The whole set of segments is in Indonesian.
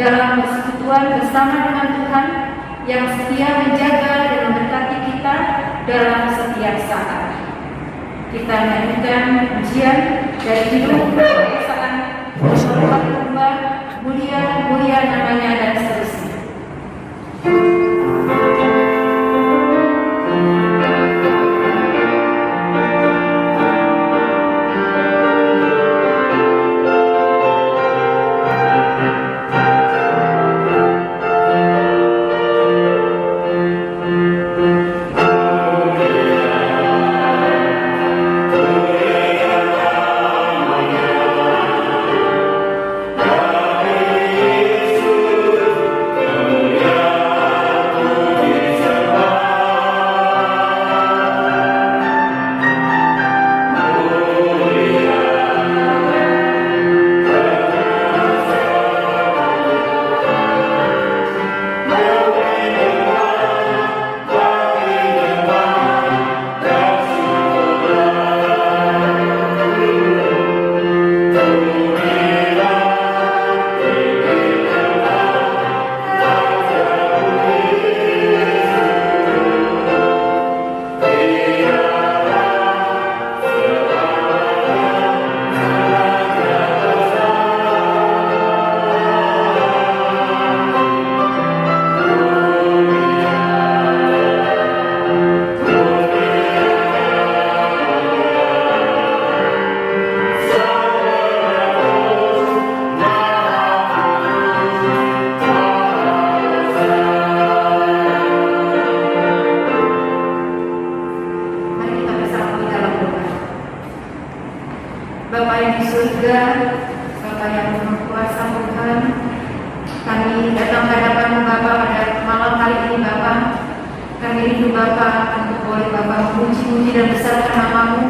dalam persekutuan bersama dengan Tuhan yang setia menjaga dan memberkati kita dalam setiap saat. Kita melanjutkan ujian dari hidup keesaan, berubah, mulia namanya dan seterusnya. Bapa yang di surga, Bapa yang Maha Kuasa Tuhan, kami datang ke hadapan-Mu Bapa pada malam hari ini Bapa. Kami rindu Bapa untuk boleh Bapa memuji-muji dan besarkan nama-Mu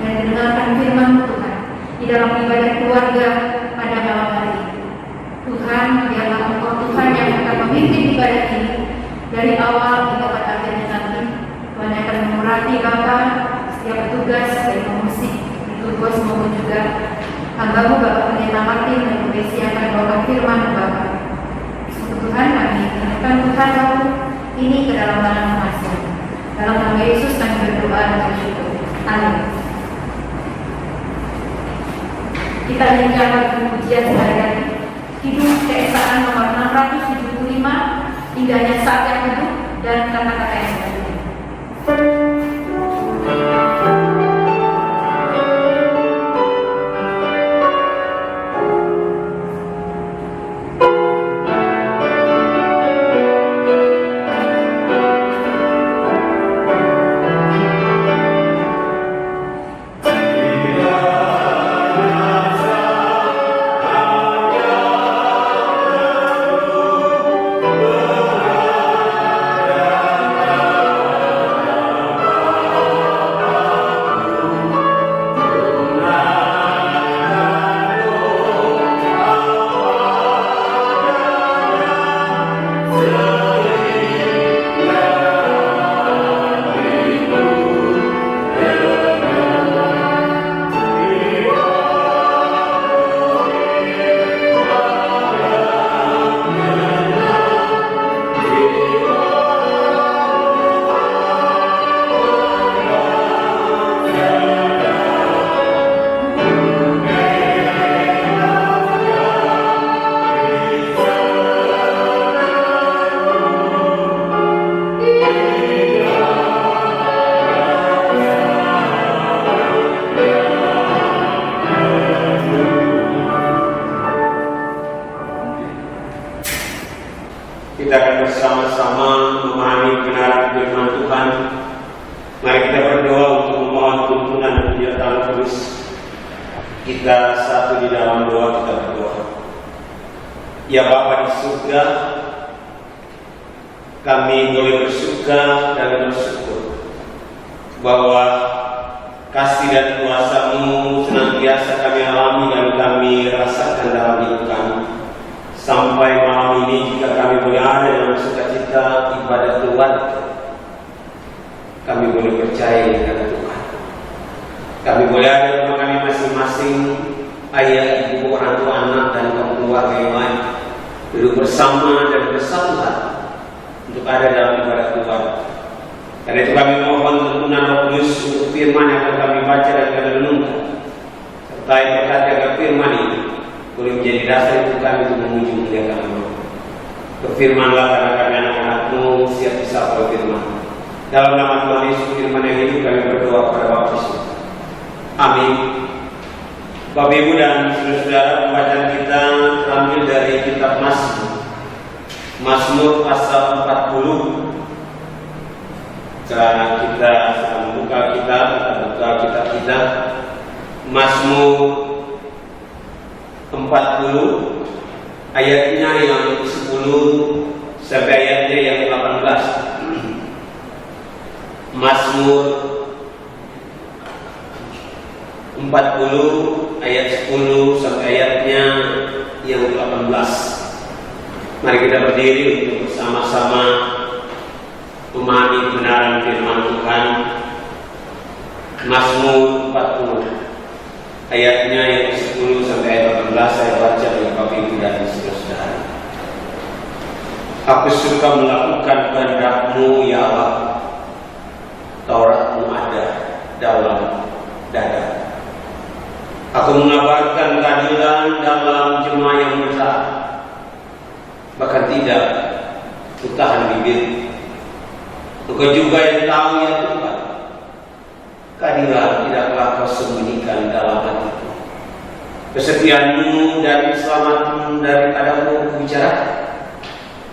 dan mendengarkan firman-Mu Tuhan di dalam ibadah keluarga pada malam hari ini. Tuhan, biarlah Engkau Tuhan yang akan memimpin ibadah ini dari awal hingga pada akhirnya nanti. Tuhan akan memurati Bapa setiap petugas dari musik, Tugas maupun juga hamba-Mu Bapak Pendeta Martin dan Bu Desi akan bawa firman Bapa. Untuk Tuhan kami menyerahkan Tuhan Roh ini ke dalam tangan masing. Dalam nama Yesus kami berdoa dan bersyukur. Amin. Kita lanjutkan lagi ujian sehari-hari. Hidup keesaan nomor 675, indahnya saat yang hidup dan kata-kata yang selanjutnya. Kita akan bersama-sama memahami kebenaran firman Tuhan. Mari kita berdoa untuk memohon tuntunan dan penyertaan terus. Kita satu di dalam doa, kita berdoa. Ya Bapa di surga, kami boleh bersyukur dan bersyukur bahwa kasih dan kuasa-Mu senantiasa kami alami dan kami rasakan dalam hidup kami. Sampai malam ini jika kami boleh ada dalam sukacita ibadah keluarga, kami boleh percaya kepada Tuhan. Kami boleh ada di rumah kami masing-masing, ayah, ibu, orang tua, anak, dan keluarga yang lain. duduk bersama dan bersatu hati untuk ada dalam ibadah Tuhan. Karena itu kami mohon tuntunan Roh Kudus untuk firman yang akan kami baca dan kami renungkan, serta berkati agar firman ini boleh menjadi dasar untuk kami untuk memuji muliakan Allah. Berfirmanlah karena kami anak-anak-Mu siap disapa oleh firman. Dalam nama Tuhan Yesus firman yang hidup kami berdoa kepada Bapa Yesus. Amin. Bapak Ibu dan saudara-saudara, pembacaan kita terambil dari kitab Mazmur pasal 40. Sekarang kita sedang membuka kitab kita Mazmur 40 ayatnya yang 10 sampai ayatnya yang 18. Mazmur 40 ayat 10 sampai ayatnya yang 18. Mari kita berdiri untuk bersama-sama memahami kebenaran firman Tuhan. Mazmur 40 ayatnya yang 10 sampai ayat 18 saya baca bagi Bapak Ibu dan saudara-saudara. Aku suka melakukan kehendak-Mu ya Allah, Taurat-Mu ada dalam dada. Aku mengabarkan keadilan dalam jemaah yang besar, bahkan tidak kutahan bibir. Engkau juga yang tahu ya Tuhan, keadilan tidaklah Kau sembunyikan dalam hatiku. Kesetiaan-Mu dan keselamatan-Mu daripadamu kubicara,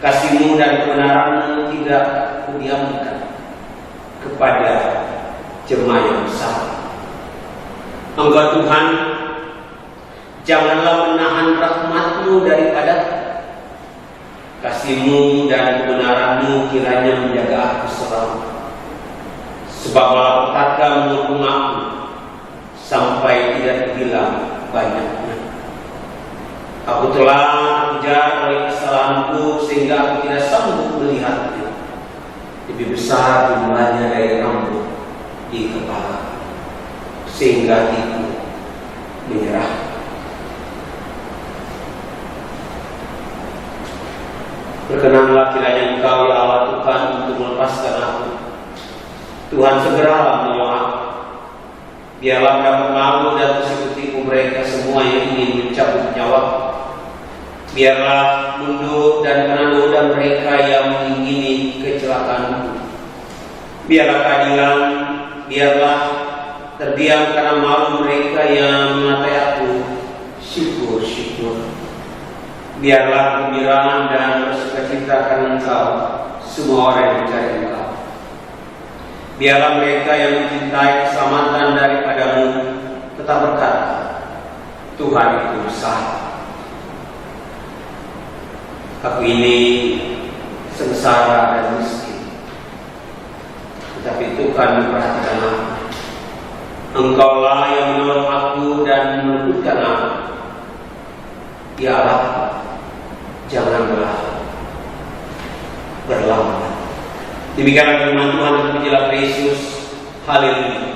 kasih-Mu dan kebenaran-Mu tidak kudiamkan kepada jemaah yang besar. Engkau Tuhan, janganlah menahan rahmat-Mu daripada kasih-Mu dan kebenaran-Mu kiranya menjaga aku selalu. Sebab malapetaka menghukum aku sampai tidak hilang banyaknya. Aku telah terkejar oleh kesalahanku sehingga aku tidak sanggup melihatnya. Lebih besar jumlahnya dari rambut di kepala, sehingga hatiku menyerah. Berkenanlah kiranya Engkau ya Allah Tuhan untuk melepaskan aku. Tuhan segeralah menolong aku. Biarlah dapat malu dan persekutuku mereka semua yang ingin mencabut nyawa. Biarlah mundur dan kena noda mereka yang mengingini kecelakaanku. Biarlah keadilan, biarlah terdiam karena malu mereka yang mengatai aku. Syukur. Biarlah kegembiraan dan bersukacita karena Engkau semua orang yang mencari Engkau. Biarlah mereka yang mencintai keselamatan daripadamu tetap berkata, Tuhan itu besar. Aku ini sengsara dan miskin, tetapi Tuhan memperhatikan aku. Engkaulah yang menolong aku dan melembutkan aku. Ya Allah, janganlah berlambat. Demikianlah firman Tuhan untuk menjelaskan Yesus. Haleluya.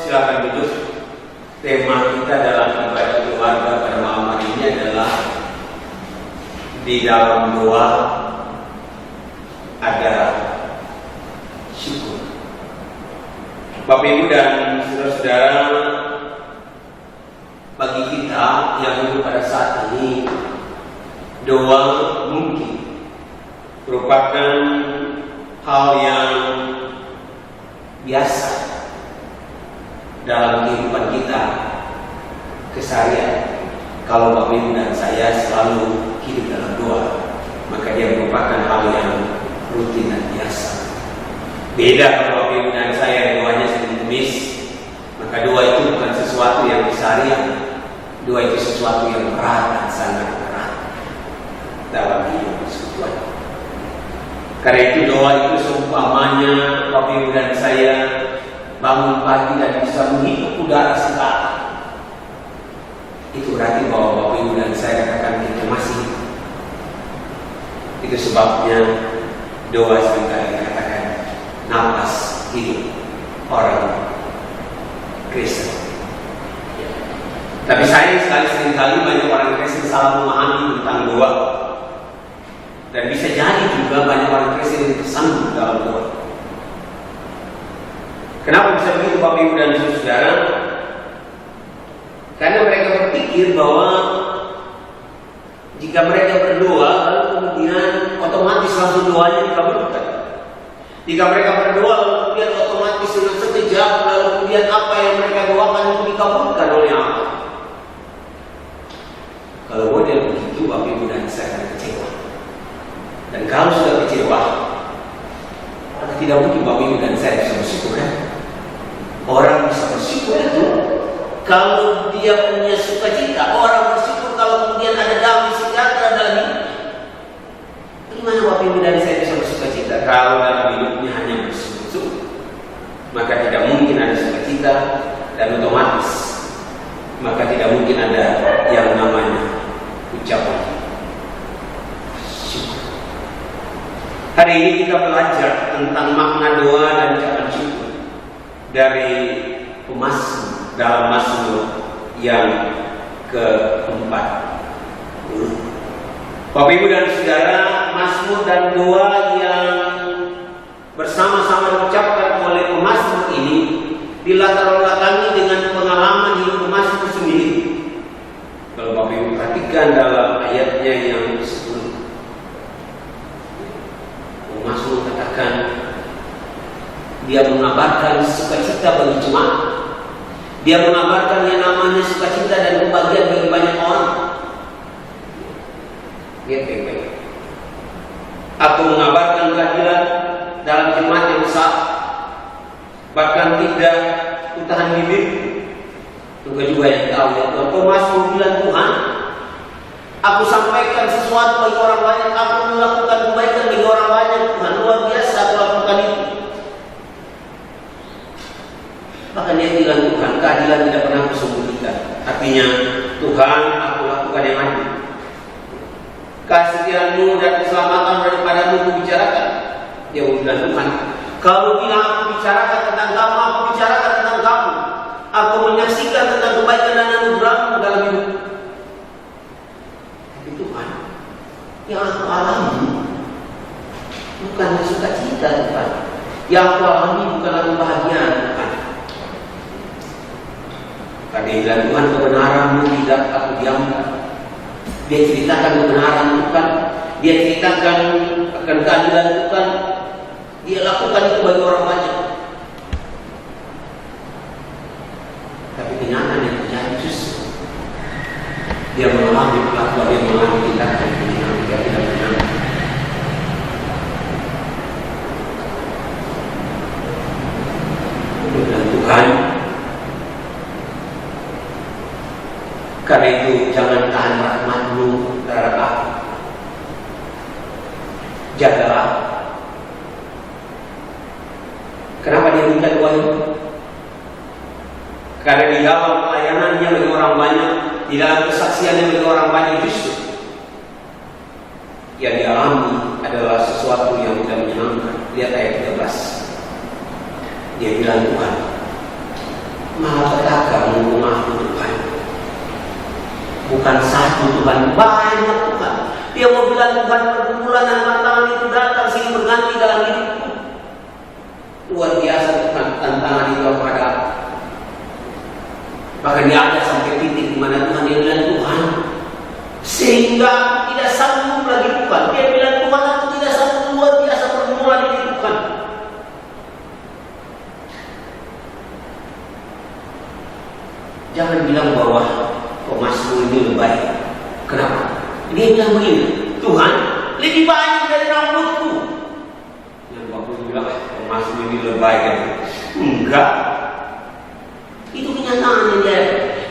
Silakan duduk. Tema kita dalam ibadah keluarga pada malam hari ini adalah di dalam doa ada syukur. Bapak Ibu dan saudara-saudara, bagi kita yang hidup pada saat ini, doa mungkin merupakan hal yang biasa dalam kehidupan kita keseharian. Kalau Bapak Ibu dan saya selalu hidup dalam doa, maka dia merupakan hal yang rutin dan biasa. Beda kalau Bapak Ibu dan saya doanya sering tumis, maka doa itu bukan sesuatu yang keseharian. Doa itu sesuatu yang berat dan sangat berat dalam hidup persekutuan. Karena itu doa itu seumpamanya Bapak Ibu dan saya bangun pagi dan bisa menghirup udara segar. Itu berarti bahwa Bapak Ibu dan saya katakan kita masih Itu sebabnya doa seringkali dikatakan napas hidup orang Kristen. Tapi sayang sekali seringkali banyak orang Kristen salah memahami tentang doa. Dan bisa jadi juga banyak orang Kristen yang tersandung dalam doa. Kenapa bisa begitu Bapak Ibu dan Saudara? Karena mereka berpikir bahwa jika mereka berdoa, lalu kemudian otomatis langsung doanya dikabulkan. Jika mereka berdoa, lalu kemudian otomatis dengan sekejap, lalu kemudian apa yang mereka doakan itu dikabulkan oleh Allah. Kalau model begitu, Bapak Ibu dan saya akan kecewa. Dan kalau sudah kecewa, maka tidak mungkin Bapak Ibu dan saya bisa bersyukur, kan? Orang bisa bersyukur itu kalau dia punya sukacita. Orang bersyukur kalau kemudian ada damai sejahtera dalam hidupnya. Bagaimana Bapak Ibu dan saya bisa bersukacita kalau dalam hidupnya hanya bersyukur? Maka tidak mungkin ada sukacita, dan otomatis maka tidak mungkin ada yang namanya ucapan syukur. Hari ini kita belajar tentang makna doa dan ucapan syukur dari pemazmur dalam Mazmur yang ke-40. Bapak Ibu dan Saudara, Mazmur dan doa yang bersama-sama diucapkan oleh pemazmur ini dilatar belakangi dengan pengalaman hidup pemazmur sendiri. Kalau Bapak Ibu perhatikan dalam ayatnya yang 10, pemazmur katakan dia mengabarkan sukacita bagi jemaat. Dia mengabarkan yang namanya sukacita dan kebahagiaan bagi banyak orang. Lihat baik-baik. Aku mengabarkan keadilan dalam jemaat yang besar. Bahkan tidak kutahan bibir. Juga yang tahu ya Tuhan. Pemazmur bilang, Tuhan, aku sampaikan sesuatu bagi orang banyak. Aku melakukan kebaikan bagi orang banyak. Tuhan, luar biasa aku lakukan itu. Bahkan dia bilang, Tuhan, keadilan tidak pernah kusembunyikan. Artinya, Tuhan, aku lakukan yang adil. Kesetiaan-Mu dan keselamatan daripadamu kubicarakan. Dia bilang, Tuhan, kalau bilang aku bicarakan tentang kamu, aku bicarakan tentang kamu. Aku menyaksikan tentang kebaikan dan anugerah-Mu dalam hidup. Tapi Tuhan, yang aku alami bukan sukacita, Tuhan. Yang aku alami bukanlah kebahagiaan, Tuhan. Karena Tuhan, kebenaran-Mu tidak aku diamkan. Dia ceritakan kebenaran Tuhan. Dia ceritakan akan keadilan Tuhan. Dia lakukan itu bagi orang banyak. Tapi kenyataan yang terjadi justru dia mengalami perlakuan, dia mengalami tindakan yang dia tidak benar. Dan Tuhan, karena itu jangan tahan rahmat-Mu terhadap aku. Jagalah. Kenapa dia minta doa itu? Karena di dalam pelayanannya bagi orang banyak, di dalam kesaksiannya bagi orang banyak, justru yang dialami adalah sesuatu yang tidak menyenangkan. Lihat ayat 13. Dia bilang, Tuhan, malah petaka menghukum aku, Tuhan. Bukan satu, Tuhan, banyak, Tuhan. Dia mau bilang, Tuhan, pergumulan dan tantangan itu datang silih berganti dalam hidupku. Luar biasa, Tuhan, tantangan itu ada. Bahkan dia ada sampai titik di mana Tuhan dia bilang, Tuhan, sehingga aku tidak sanggup lagi, Tuhan. Dia bilang, Tuhan, aku tidak sanggup. Luar biasa pergumulan ini, Tuhan. Jangan bilang bahwa pemazmur itu lebih baik. Kenapa? Dia bilang begini, Tuhan, lebih banyak dari rambutku. Yang waktu itu bilang, pemazmur ini lebih baik. Enggak. Itu kenyataannya dia.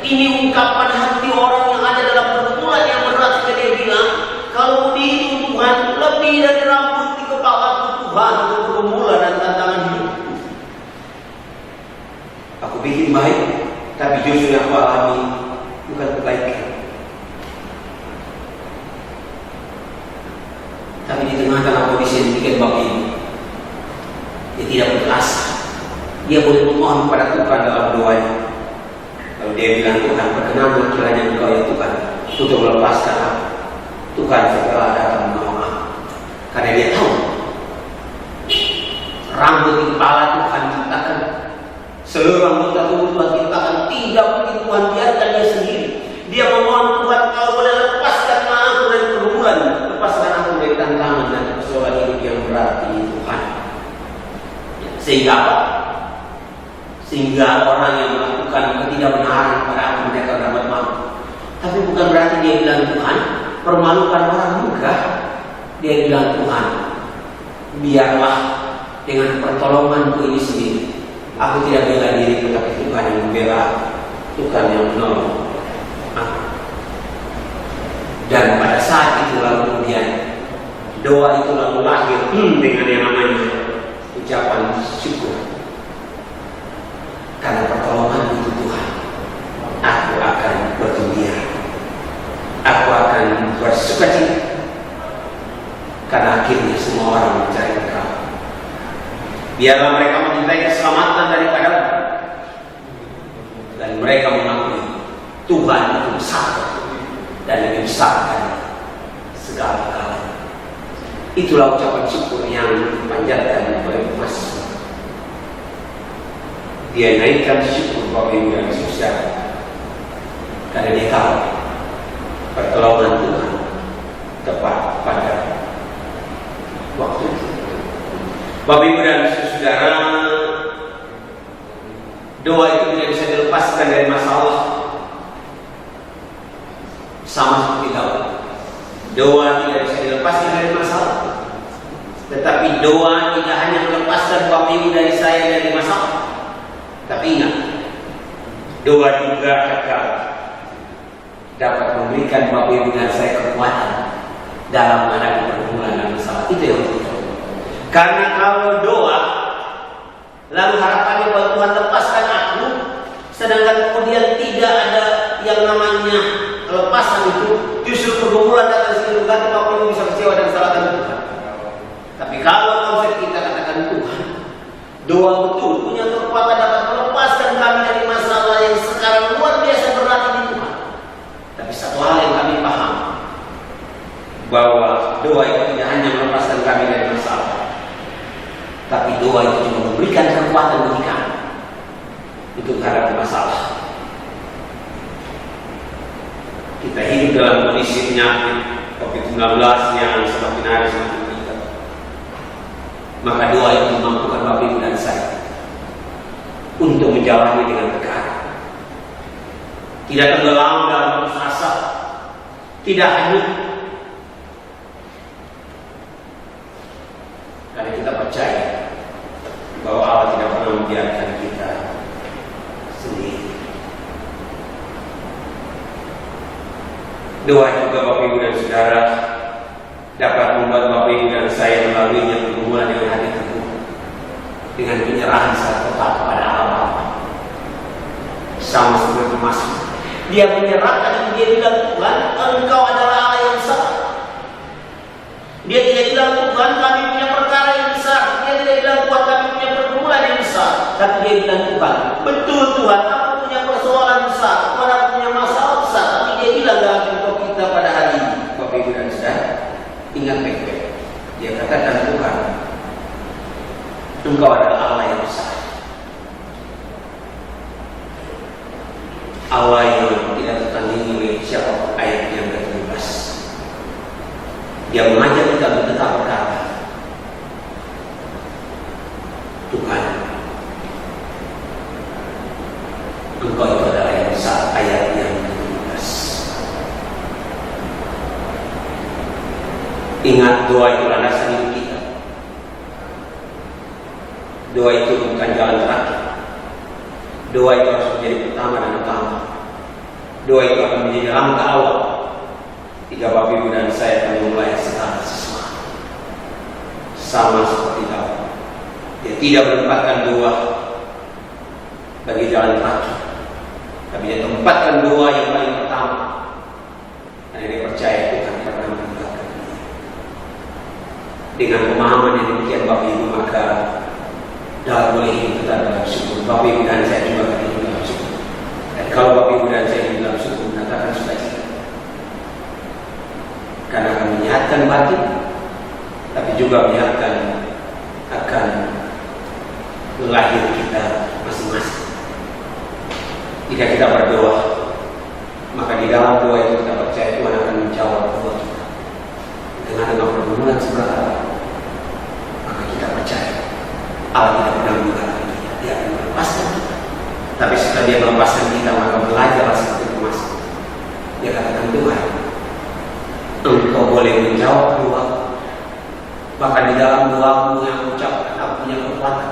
Ini ungkapan hati orang yang ada dalam pergumulan yang berat. Jika dia bilang, kalau begitu Tuhan, lebih dari rambut di kepalaku, Tuhan, untuk pergumulan dan tantangan hidupku. Aku bikin baik, tapi justru yang aku alami bukan kebaikan. Tapi di tengah kondisi yang demikian Bapak Ibu, dia tidak putus asa. Dia boleh memohon kepada Tuhan dalam doanya. Kalau dia bilang, Tuhan perkenankan kiranya Engkau ya Tuhan untuk melepaskan aku, Tuhan segera datang menolong aku. Karena dia tahu rambut di kepala Tuhan ciptakan, seluruh anggota tubuh Tuhan ciptakan, tidak mungkin Tuhan biarkan dia sendiri. Dia memohon, Tuhan Kau boleh lepaskan aku dari pergumulan, lepaskan aku dari tantangan dan persoalan hidup yang berat ini Tuhan. Sehingga apa? Sehingga orang yang melakukan ketidakbenaran pada aku mereka dapat malu. Tapi bukan berarti dia bilang Tuhan permalukan orang juga. Dia bilang Tuhan, biarlah dengan pertolonganku ini sendiri, aku tidak bela diri, tetapi Tuhan yang membela, Tuhan yang menolong. Dan pada saat itu lalu kemudian doa itu lalu lahir dengan yang namanya ucapan syukur. Karena pertolongan itu Tuhan, aku akan bergembira, aku akan bersukacita, karena akhirnya semua orang mencari Engkau. Biarlah mereka mencintai keselamatan daripadamu, dan mereka mengakui Tuhan itu besar dan lebih besar dari segala-galanya. Itulah ucapan syukur yang dipanjatkan oleh Mas. Dia naikkan syukur Bapak Ibu dan Saudara, karena dia tahu pertolongan Tuhan tepat pada waktu itu. Bapak Ibu dan Saudara, doa itu tidak bisa dilepaskan dari masalah. Sama seperti Daud, doa tidak bisa dilepaskan dari masalah. Tetapi doa tidak hanya melepaskan Bapak Ibu dari saya dari masalah, tapi ingat, doa juga dapat memberikan Bapak Ibu dan saya kekuatan dalam menghadapi pergumulan dan masalah. Itu yang penting. Karena kalau doa lalu harapannya bahwa Tuhan lepaskan aku, sedangkan kemudian tidak ada yang namanya lepasan itu, justru pergumulan datang sini, berarti Bapak Ibu bisa kecewa dan salahkan Tuhan. Tapi kalau konsep kita katakan Tuhan, doa betul punya kekuatan dapat melepaskan kami dari masalah yang sekarang luar biasa berat ini Tuhan. Tapi satu hal yang kami paham, bahwa doa itu tidak hanya melepaskan kami dari masalah, tapi doa itu juga memberikan kekuatan bagi kami untuk menghadapi masalah. Kita hidup dalam kondisi penyakit COVID-19 yang semakin hari semakin meningkat. Maka doa itu memampukan Bapak Ibu dan saya untuk menjalani dengan tegar, tidak tenggelam dalam putus asa, tidak hanyut. Karena kita percaya bahwa Allah tidak pernah membiarkan kita sendiri. Doa juga Bapak Ibu dan Saudara dapat membuat Bapak Ibu dan saya melaluinya pergumulan dengan hati teguh, dengan penyerahan serta kepada Allah. Sama seperti Mazmur, dia menyerahkan, dia bilang Tuhan, Engkau adalah Allah yang besar. Dia tidak bilang Tuhan kami punya perkara yang besar, dia tidak bilang Tuhan kami punya pergumulan yang besar, tapi dia bilang Tuhan, betul Tuhan, aku punya persoalan besar, Tuhan aku punya masalah besar, tapi dia bilang dalam contoh kita pada hari ini, Bapak Ibu dan Saudara, ingat baik-baik, dia katakan Tuhan, Engkau adalah Allah yang besar, Allah yang tidak tertandingi oleh siapapun. Ayat yang ke-17, dia mengajak kita untuk tetap berkata, Tuhan, Engkau itu adalah yang besar. Ayat yang ke-17. Ingat, doa itu landasan hidup kita. Doa itu bukan jalan terakhir. Doa itu harus menjadi pertama dan utama. Doa itu akan menjadi langkah awal jika Bapak Ibu dan saya akan memulai secara sesuatu. Sama seperti Daud, dia tidak menempatkan doa bagi jalan terakhir, tapi dia tempatkan doa yang paling pertama, karena dia percaya Tuhan pernah mendengarkan dia. Dengan pemahaman yang demikian Bapak Ibu, maka dalam boleh hidup kita dalam syukur. Bapak Ibu dan saya juga akan hidup dalam syukur. Dan kalau Bapak Ibu dan saya hidup dalam syukur, mendatangkan sukacita. Karena akan menyehatkan batin, tapi juga menyehatkan akan lahir kita masing-masing. Jika kita berdoa, maka di dalam doa itu kita percaya Tuhan akan menjawab doa kita. Dengan pergumulan seberat apa, maka kita percaya Allah tidak pernah meninggalkan kita. Dia akan melepaskan kita. Tapi setelah Dia melepaskan kita, maka belajarlah seperti emas. Dia katakan, Tuhan, Engkau boleh menjawab doa. Bahkan di dalam doamu yang ucapkan, aku punya kekuatan.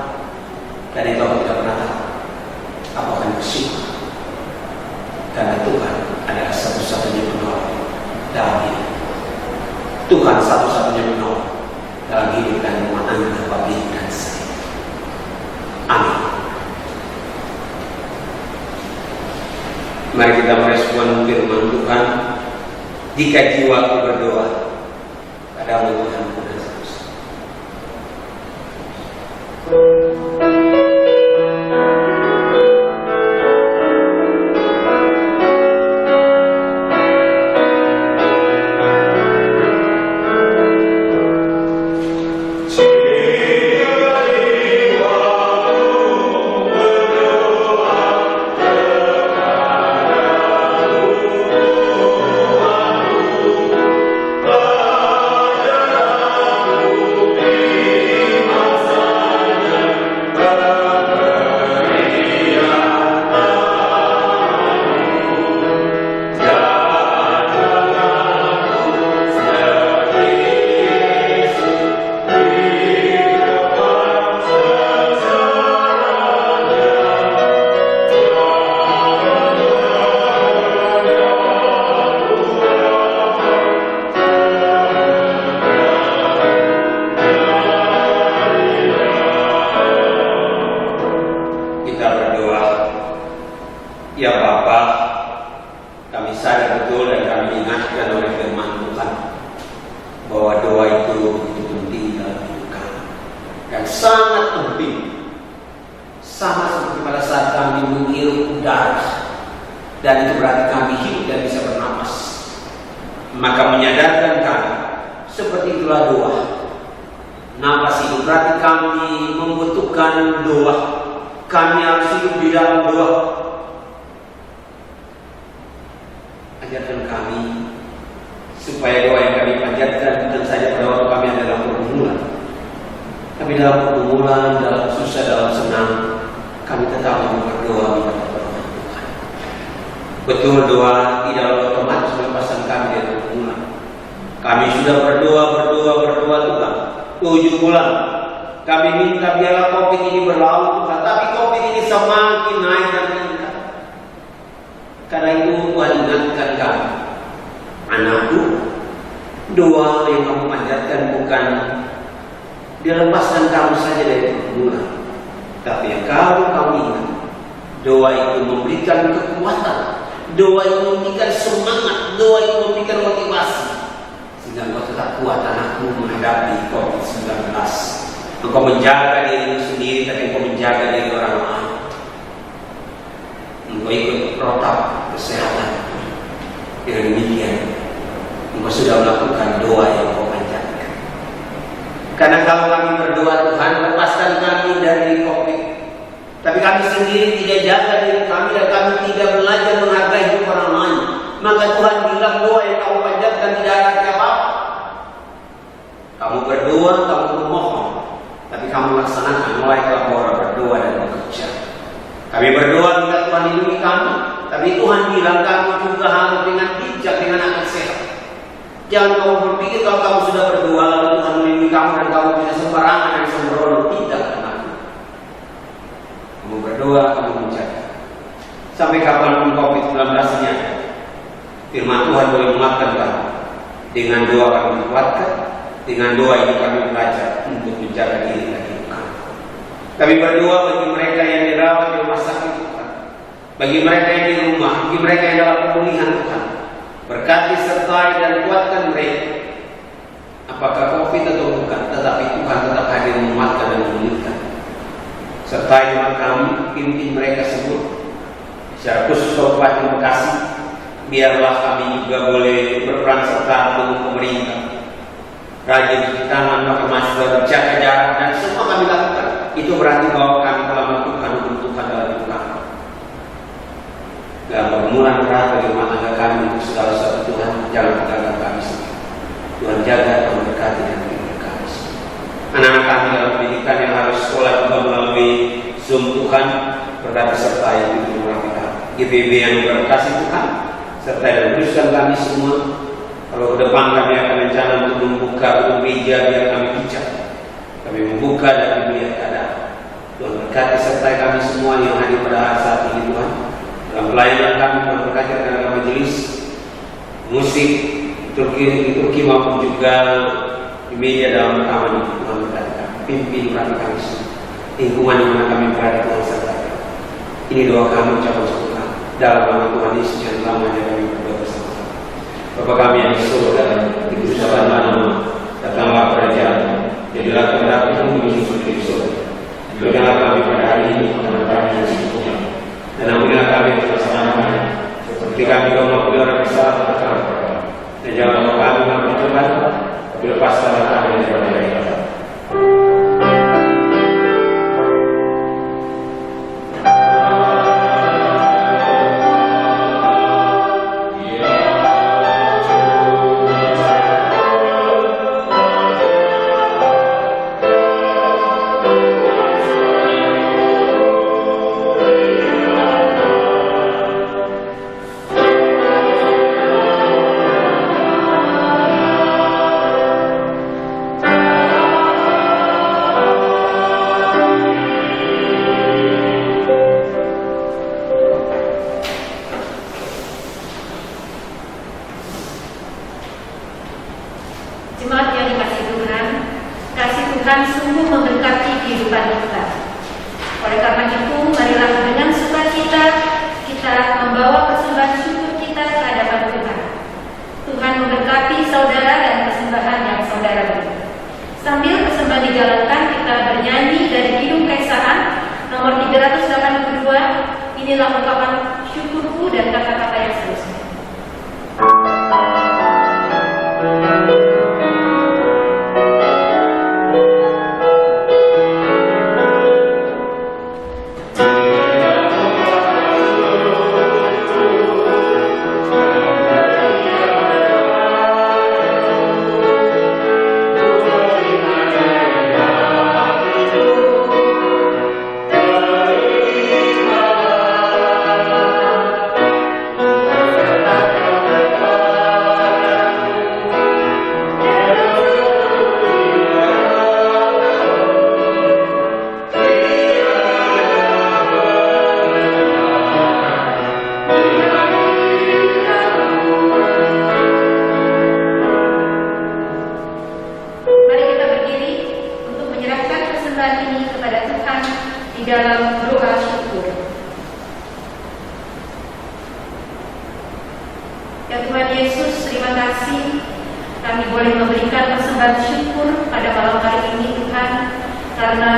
Dan itu aku tidak pernah tahu. Aku akan bersyukur. Karena Tuhan adalah satu-satunya penolong dalam hidup. Tuhan satu-satunya penolong dalam hidup dan rumah tangga Bapak Ibu dan saya. Amin. Mari kita merespon firman Tuhan. Jika jiwaku berdoa, padamu Tuhan ku terus. Ya Bapa, kami sadar betul dan kami ingatkan oleh firman Tuhan bahwa doa itu begitu penting dalam hidup kami dan sangat penting, sama seperti pada saat kami menghirup udara, dan itu berarti kami hidup dan bisa bernapas. Maka menyadarkan kami seperti itulah doa. Napas itu berarti kami membutuhkan doa. Kami harus hidup di dalam doa. Ajarkan kami supaya doa yang kami panjatkan bukan saja pada waktu kami ada dalam pergumulan, tapi dalam pergumulan, dalam susah, dalam senang, kami tetap berdoa minta pertolongan Tuhan. Betul, doa tidak otomatis melepaskan kami dari pergumulan. Kami sudah berdoa Tuhan 7 bulan. Kami minta biarlah COVID ini berlalu Tuhan, tapi COVID ini semakin naik dan meningkat. Karena itu Tuhan ingatkan kami, anakku, doa yang kamu panjatkan bukan dilepaskan kamu saja dari pergumulan, tapi yang kamu ingat, doa itu memberikan kekuatan, doa itu memberikan semangat, doa itu memberikan motivasi, sehingga engkau tetap kuat anakku menghadapi COVID-19. Engkau menjaga dirimu sendiri, tapi engkau menjaga diri orang lain. Engkau ikut protap kesehatan. Dengan demikian, engkau sudah melakukan doa yang engkau panjatkan. Karena kalau kami berdoa, Tuhan lepaskan kami dari COVID, tapi kami sendiri tidak jaga diri kami dan kami tidak belajar menghargai hidup orang lain, maka Tuhan bilang doa yang kamu panjatkan tidak ada apa-apa. Kamu berdoa, kamu memohon, tapi kamu laksanakan mulai laporan berdoa dan bekerja. Kami berdoa minta Tuhan lindungi kami, tapi Tuhan bilang kamu juga harus dengan bijak, dengan akal sehat. Jangan kamu berpikir kalau kamu sudah berdoa lalu Tuhan melindungi kamu dan kamu bisa sembarangan dan sembrono. Tidak, anakku. Kamu berdoa, kamu menjaga. Sampai kapanpun COVID-19 ini ada, firman Tuhan boleh menguatkan kamu. Dengan doa kami dikuatkan, dengan doa ini kami belajar untuk menjaga diri dan hidup kami. Kami berdoa bagi mereka yang dirawat di rumah sakit Tuhan, bagi mereka yang di rumah, bagi mereka yang dalam pemulihan Tuhan. Berkati, sertai dan kuatkan mereka. apakah COVID atau bukan, tetapi Tuhan tetap hadir menguatkan dan memulihkan. Sertai umat kami, pimpin mereka semua. Secara khusus Kabupaten Bekasi, biarlah kami juga boleh berperan serta dengan pemerintah. Rajin cuci tangan, pakai masker, jaga jarak, dan semua kami lakukan. Itu berarti bahwa kami telah melakukan hukum Tuhan dalam hidup kami. Dan permulaan berat bagi rumah tangga kami untuk segala sesuatu Tuhan, jangan tinggalkan kami semua. Tuhan jaga dan memberkati dan membimbing kami semua. Anak-anak kami dalam pendidikan yang harus sekolah juga melalui Zoom Tuhan, berkati sertai itu mereka. GPB yang berkasih Tuhan, serta dan kuduskan kami semua. Kalau ke depan kami akan rencana untuk membuka gedung gereja, biar kami bijak. Kami membuka dan melihat keadaan. Tuhan berkati sertai kami semua yang hadir pada saat ini Tuhan. Dalam pelayanan kami, Tuhan berkati dalam majelis musik di Turki maupun juga di media dalam rekaman itu. Tuhan berkati kami, pimpin kami semua. Lingkungan di mana kami berada, Tuhan sertai kami. Ini doa kami, ucapan syukur kami. Dalam nama Tuhan Yesus yang lamanya kami berdoa bersama. Bapa kami yang di surga, dikuduskanlah namamu, datanglah kerajaan-Mu, jadilah kehendak-Mu di surga di surga. Berikanlah kami pada hari ini makanan kami yang secukupnya, dan ampunilah kami kesalahan kami, seperti kami juga mengampuni orang bersalah kepada kami. Dan jangan bawa kami dalam pencobaan, tapi lepaskanlah kami dari jahat. Jemaat yang dikasihi Tuhan, kasih Tuhan sungguh memberkati kehidupan kita. Oleh karena itu, marilah dengan sukacita kita membawa persembahan syukur kita ke hadapan Tuhan. Tuhan memberkati saudara dan persembahan yang saudara beri. Sambil persembahan dijalankan, kita bernyanyi dari Kidung Kaisaran nomor 382. Inilah ungkapan syukurku dan kata-kata yang seterusnya. Di dalam doa syukur. Ya Tuhan Yesus, terima kasih kami boleh memberikan persembahan syukur pada malam hari ini Tuhan, karena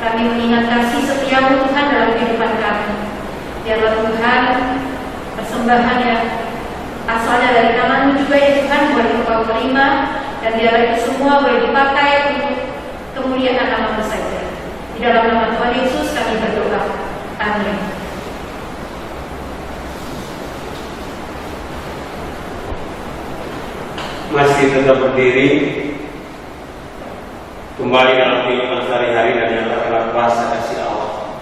kami mengingat kasih setia-Mu Tuhan dalam kehidupan kami. Biarlah Tuhan persembahan yang asalnya dari tangan-Mu juga ya Tuhan boleh Engkau terima, dan biarlah itu semua boleh dipakai untuk kemuliaan nama-Mu saja. Di dalam nama Tuhan Yesus kami berdoa. Amin. Masih tetap berdiri, kembali dalam kehidupan sehari-hari dan yang adalah kuasa kasih Allah.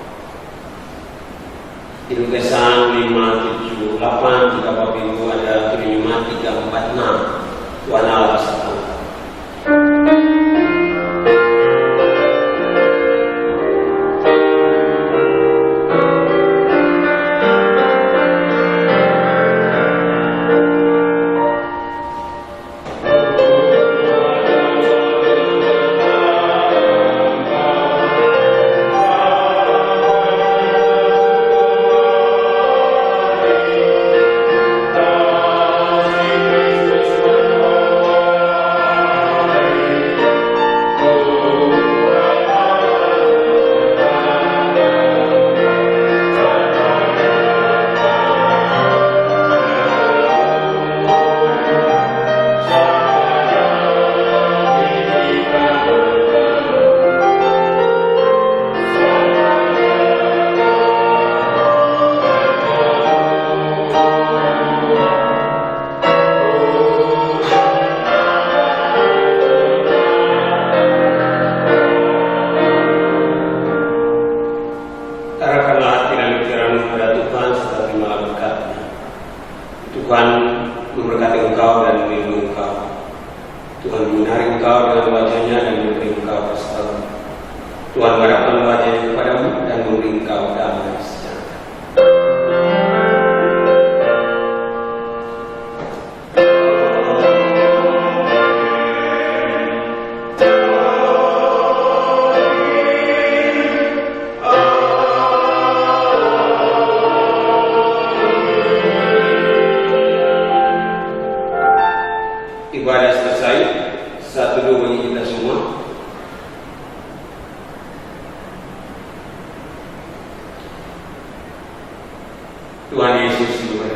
Kidung Kaisaran 578, jika Bapak Ibu ada terima 346. Tuhan Allah bersama. Tuhan memberkati engkau dan melindungi engkau. Tuhan menyinari engkau dengan wajahnya dan memberi engkau keselamatan. Tuhan menghadapkan wajahnya kepadamu dan memberi engkau damai sejahtera. Ibadah selesai. 1-2 bagi kita semua. Tuhan Yesus diberkati.